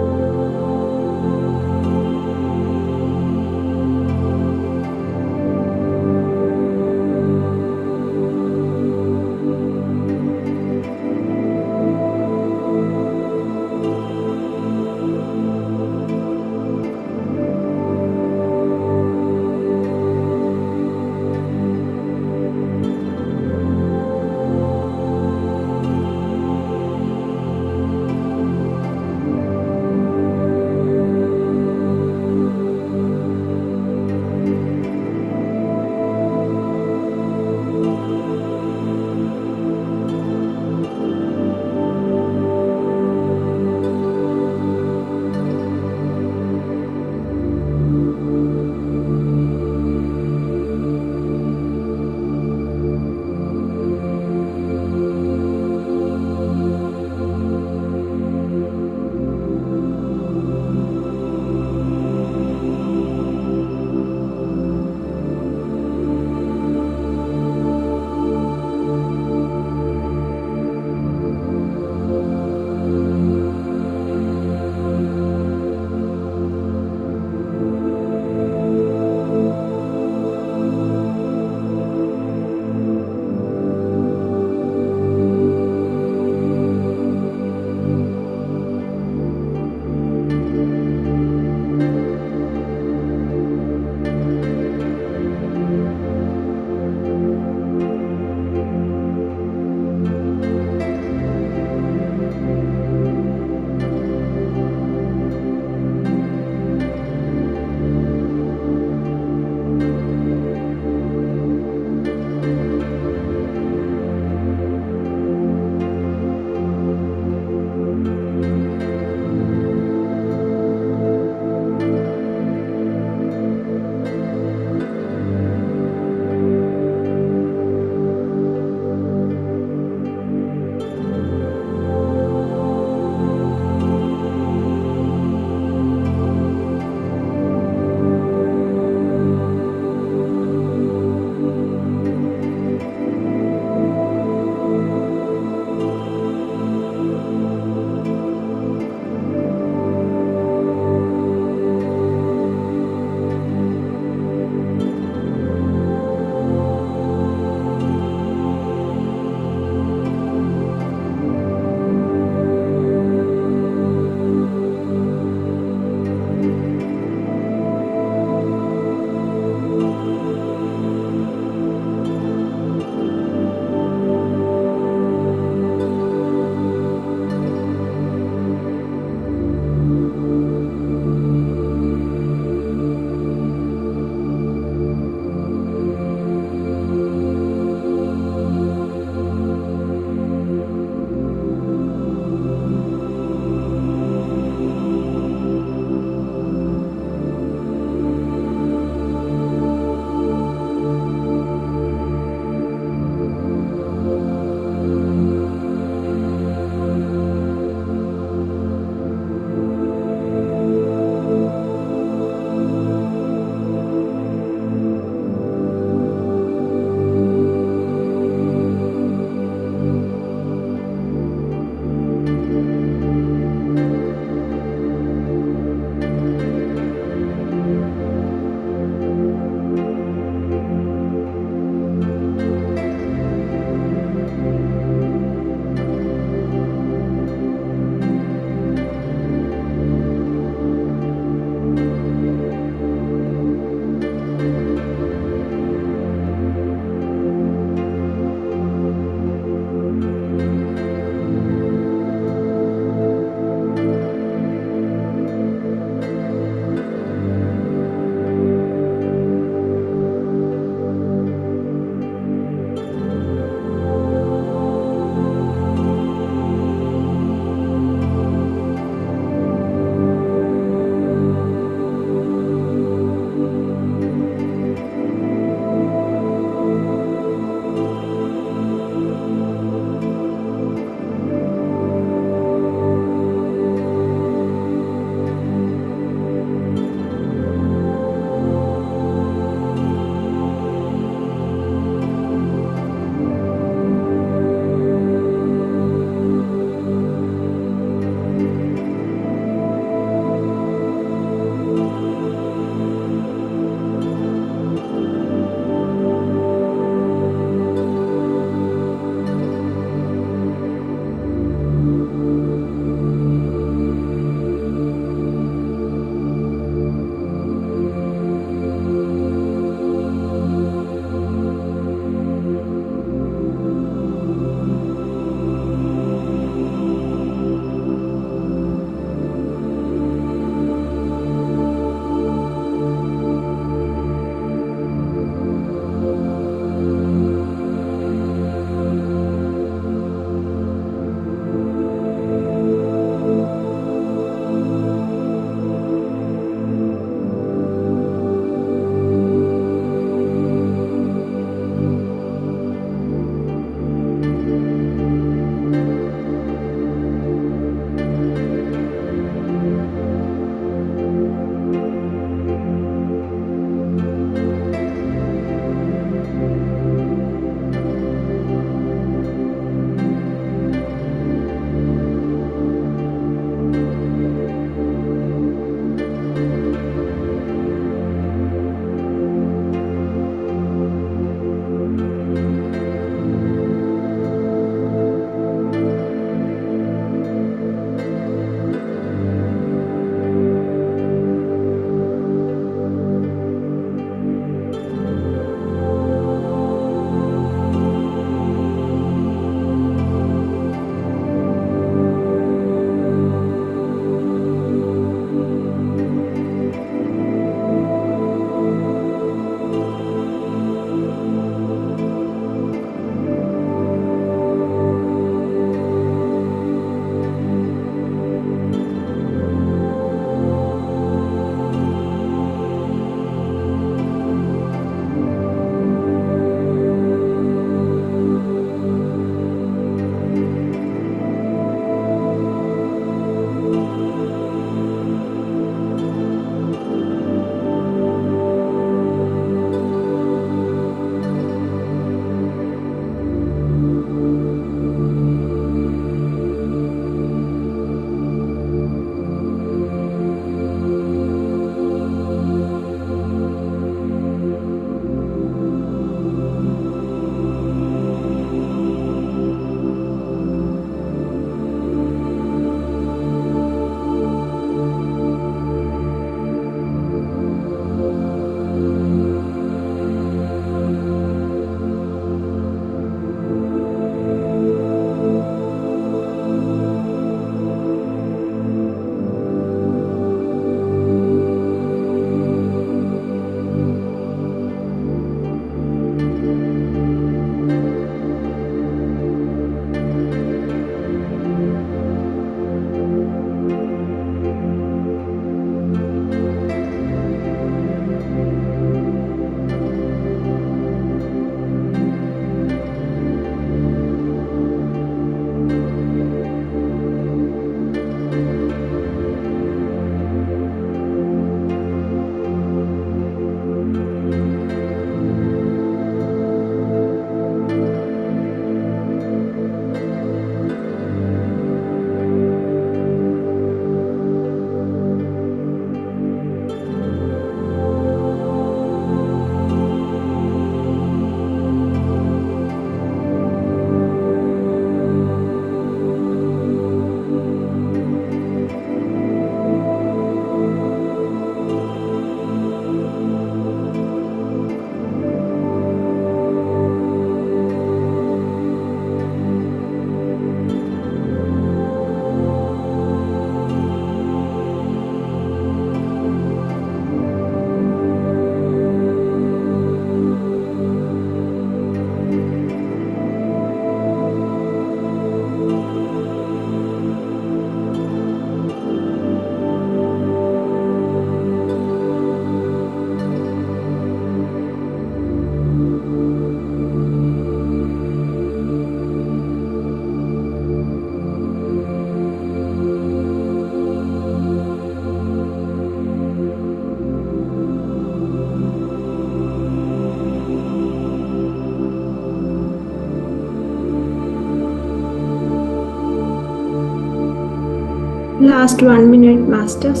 Last 1 minute, masters.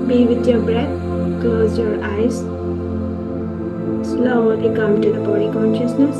Be with your breath. Close your eyes. Slowly come to the body consciousness.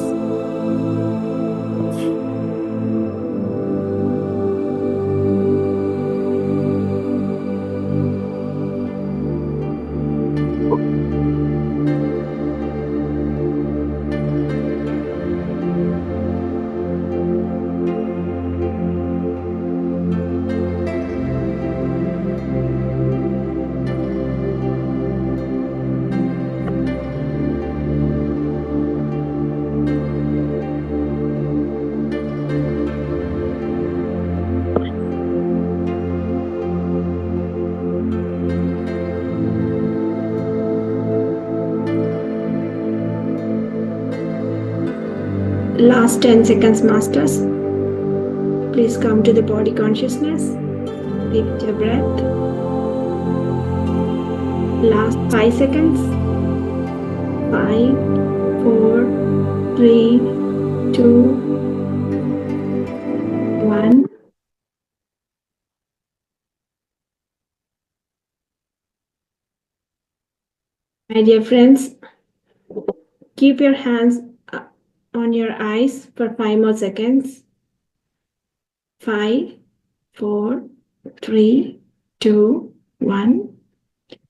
Last 10 seconds, masters. Please come to the body consciousness. Be with your breath. Last 5 seconds. 5, 4, 3, 2, 1. My dear friends, keep your hands on your eyes for 5 more seconds. 5, 4, 3, 2, 1.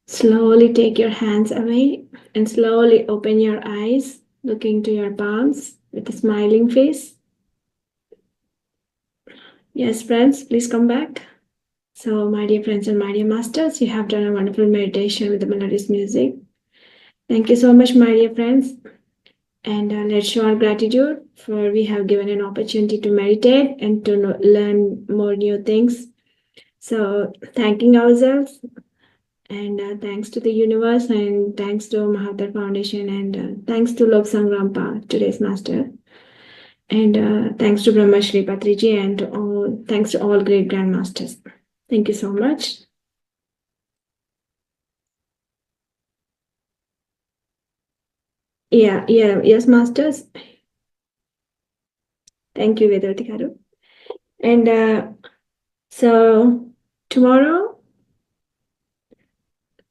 Slowly take your hands away and slowly open your eyes, looking to your palms with a smiling face. Yes, friends, please come back. So, my dear friends and my dear masters, you have done a wonderful meditation with the melodious music. Thank you so much, my dear friends. And let's show our gratitude for we have given an opportunity to meditate and to learn more new things. So, thanking ourselves. And thanks to the universe, and thanks to Mahavatar Foundation, and thanks to Lok Sangrampa, today's master. And thanks to Brahmashri Patriji, and thanks to all great grandmasters. Thank you so much. Yes, masters. Thank you, Vedavati Garu. And so tomorrow,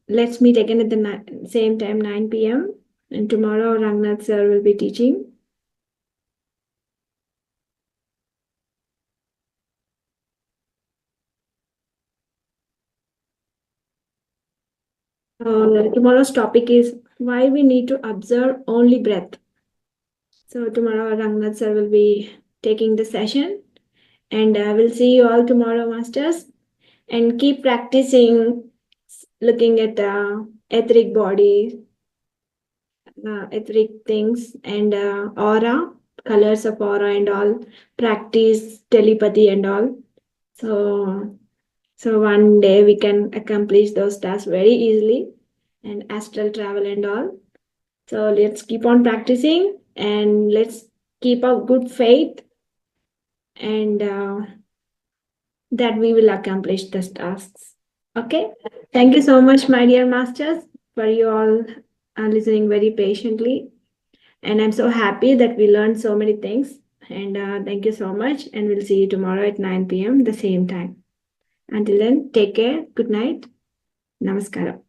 let's meet again at the same time, 9 p.m. And tomorrow, Rangnath sir will be teaching. Tomorrow's topic is why we need to observe only breath. So tomorrow, Rangnath sir will be taking the session. And we'll see you all tomorrow, masters. And keep practicing looking at etheric body, etheric things, and aura, colors of aura and all. Practice telepathy and all. So one day we can accomplish those tasks very easily, and astral travel and all. So let's keep on practicing, and let's keep up good faith, and that we will accomplish the tasks. Okay. Thank you so much, my dear masters, for you all listening very patiently. And I'm so happy that we learned so many things. And thank you so much. And we'll see you tomorrow at 9 p.m. the same time. Until then, take care. Good night. Namaskaram.